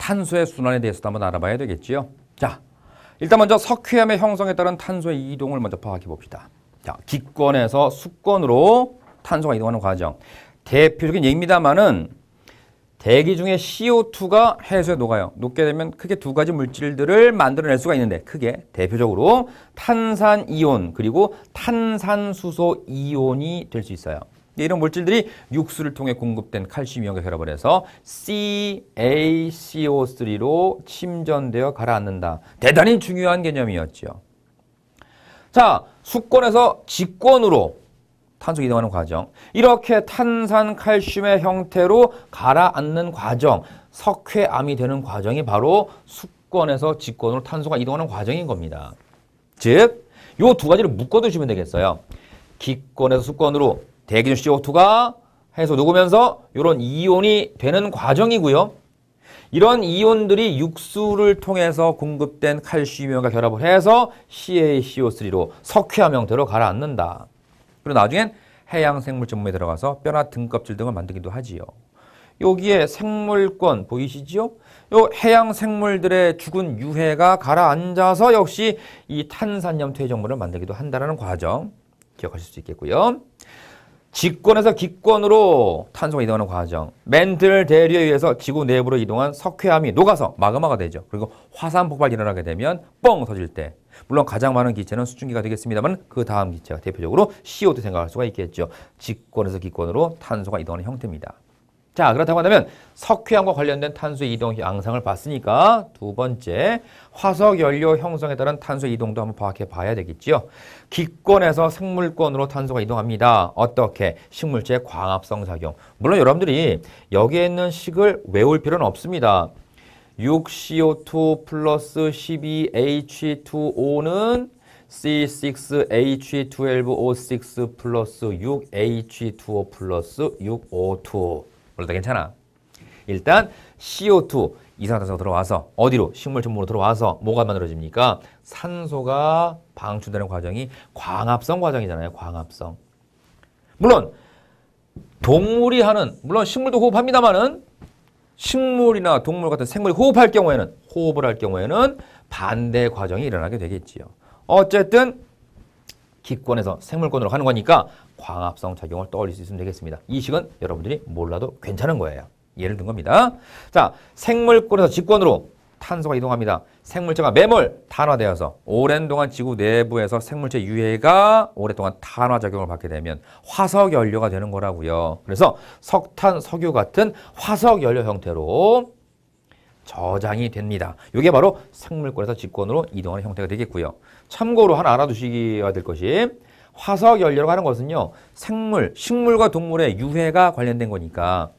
탄소의 순환에 대해서도 한번 알아봐야 되겠지요. 자, 일단 먼저 석회암의 형성에 따른 탄소의 이동을 먼저 파악해 봅시다. 자, 기권에서 수권으로 탄소가 이동하는 과정. 대표적인 예입니다만은 대기 중에 CO2가 해수에 녹아요. 녹게 되면 크게 두 가지 물질들을 만들어낼 수가 있는데 크게 대표적으로 탄산이온 그리고 탄산수소 이온이 될 수 있어요. 이런 물질들이 육수를 통해 공급된 칼슘 이온과 결합을 해서 CaCO3로 침전되어 가라앉는다. 대단히 중요한 개념이었죠. 자, 수권에서 직권으로 탄소 이동하는 과정. 이렇게 탄산 칼슘의 형태로 가라앉는 과정, 석회암이 되는 과정이 바로 수권에서 직권으로 탄소가 이동하는 과정인 겁니다. 즉, 이 두 가지를 묶어두시면 되겠어요. 기권에서 수권으로 대기 중 CO2가 해서 녹으면서 이런 이온이 되는 과정이고요. 이런 이온들이 육수를 통해서 공급된 칼슘 이온과 결합을 해서 CaCO3로 석회암 형태로 가라앉는다. 그리고 나중엔 해양 생물체 몸에 들어가서 뼈나 등껍질 등을 만들기도 하지요. 여기에 생물권 보이시죠? 요 해양 생물들의 죽은 유해가 가라앉아서 역시 이 탄산염 퇴적물을 만들기도 한다는 과정 기억하실 수 있겠고요. 직권에서 기권으로 탄소가 이동하는 과정. 맨틀 대류에 의해서 지구 내부로 이동한 석회암이 녹아서 마그마가 되죠. 그리고 화산 폭발이 일어나게 되면 뻥 터질 때 물론 가장 많은 기체는 수증기가 되겠습니다만 그 다음 기체가 대표적으로 CO2 생각할 수가 있겠죠. 직권에서 기권으로 탄소가 이동하는 형태입니다. 자, 그렇다고 한다면 석회암과 관련된 탄소의 이동 양상을 봤으니까 두 번째 화석연료 형성에 따른 탄소의 이동도 한번 파악해 봐야 되겠지요. 기권에서 생물권으로 탄소가 이동합니다. 어떻게? 식물체의 광합성 작용. 물론 여러분들이 여기에 있는 식을 외울 필요는 없습니다. 6CO2 플러스 12H2O는 C6H12O6 플러스 6H2O 플러스 6O2. 물론 다 괜찮아. 일단 CO2 이산화탄소가 들어와서 어디로? 식물체 몸으로 들어와서 뭐가 만들어집니까? 산소가 방출되는 과정이 광합성 과정이잖아요. 광합성. 물론 동물이 하는 물론 식물도 호흡합니다만은 식물이나 동물 같은 생물이 호흡을 할 경우에는 반대 과정이 일어나게 되겠지요. 어쨌든 기권에서 생물권으로 가는 거니까 광합성 작용을 떠올릴 수 있으면 되겠습니다. 이 식은 여러분들이 몰라도 괜찮은 거예요. 예를 든 겁니다. 자, 생물권에서 직권으로 탄소가 이동합니다. 생물체가 매몰, 탄화되어서 오랜 동안 지구 내부에서 생물체 유해가 오랫동안 탄화작용을 받게 되면 화석연료가 되는 거라고요. 그래서 석탄, 석유 같은 화석연료 형태로 저장이 됩니다. 이게 바로 생물권에서 직권으로 이동하는 형태가 되겠고요. 참고로 하나 알아두시기가 될 것이 화석연료라고 하는 것은요. 식물과 동물의 유해가 관련된 거니까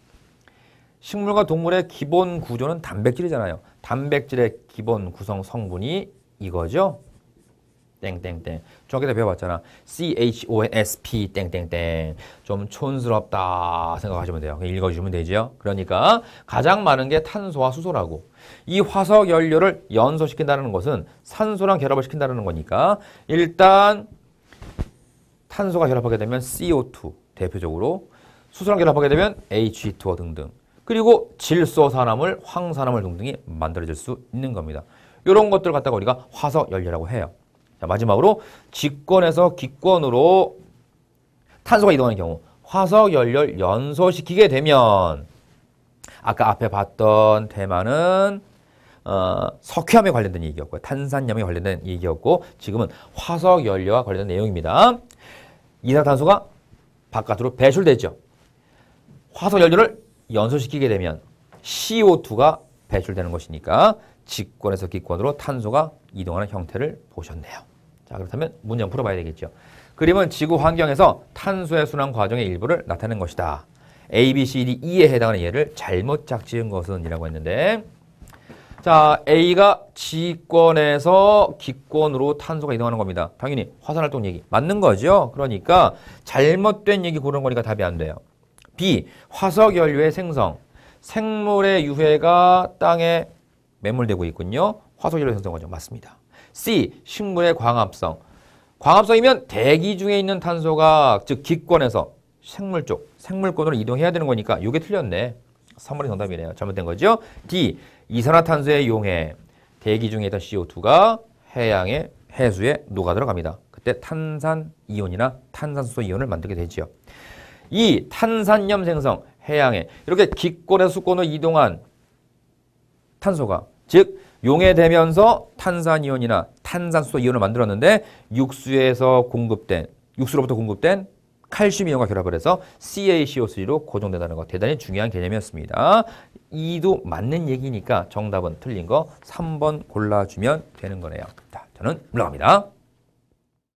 식물과 동물의 기본 구조는 단백질이잖아요. 단백질의 기본 구성 성분이 이거죠. 땡땡땡. 중학교 때 배워봤잖아. CHONSP 땡땡땡. 좀 촌스럽다 생각하시면 돼요. 읽어주시면 되죠. 그러니까 가장 많은 게 탄소와 수소라고. 이 화석연료를 연소시킨다는 것은 산소랑 결합을 시킨다는 거니까 일단 탄소가 결합하게 되면 CO2 대표적으로 수소랑 결합하게 되면 H2O 등등. 그리고 질소산화물, 황산화물 등등이 만들어질 수 있는 겁니다. 이런 것들을 갖다가 우리가 화석연료라고 해요. 자, 마지막으로 직권에서 기권으로 탄소가 이동하는 경우 화석연료를 연소시키게 되면 아까 앞에 봤던 테마는 석회암에 관련된 얘기였고요. 탄산염에 관련된 얘기였고 지금은 화석연료와 관련된 내용입니다. 이산화탄소가 바깥으로 배출되죠. 화석연료를 연소시키게 되면 CO2가 배출되는 것이니까 직권에서 기권으로 탄소가 이동하는 형태를 보셨네요. 자, 그렇다면 문제 한번 풀어봐야 되겠죠. 그림은 지구 환경에서 탄소의 순환 과정의 일부를 나타낸 것이다. A, B, C, D, E에 해당하는 예를 잘못 짝지은 것은 이라고 했는데 자, A가 직권에서 기권으로 탄소가 이동하는 겁니다. 당연히 화산활동 얘기 맞는 거죠. 그러니까 잘못된 얘기 고르는 거니까 답이 안 돼요. B, 화석연료의 생성. 생물의 유해가 땅에 매몰되고 있군요. 화석연료 생성 과정 맞습니다. C, 식물의 광합성. 광합성이면 대기 중에 있는 탄소가 즉 기권에서 생물 쪽, 생물권으로 이동해야 되는 거니까 이게 틀렸네. 3번이 정답이네요. 잘못된 거죠. D, 이산화탄소에 이용해 대기 중에 있던 CO2가 해양의 해수에 녹아 들어갑니다. 그때 탄산이온이나 탄산수 이온을 만들게 되지요. 이 탄산염 생성, 해양에 이렇게 기권에서 수권으로 이동한 탄소가 즉 용해되면서 탄산이온이나 탄산수 이온을 만들었는데 육수로부터 공급된 칼슘 이온과 결합을 해서 CaCO3로 고정된다는 거 대단히 중요한 개념이었습니다. 이도 맞는 얘기니까 정답은 틀린 거 3번 골라주면 되는 거네요. 자, 저는 물러갑니다.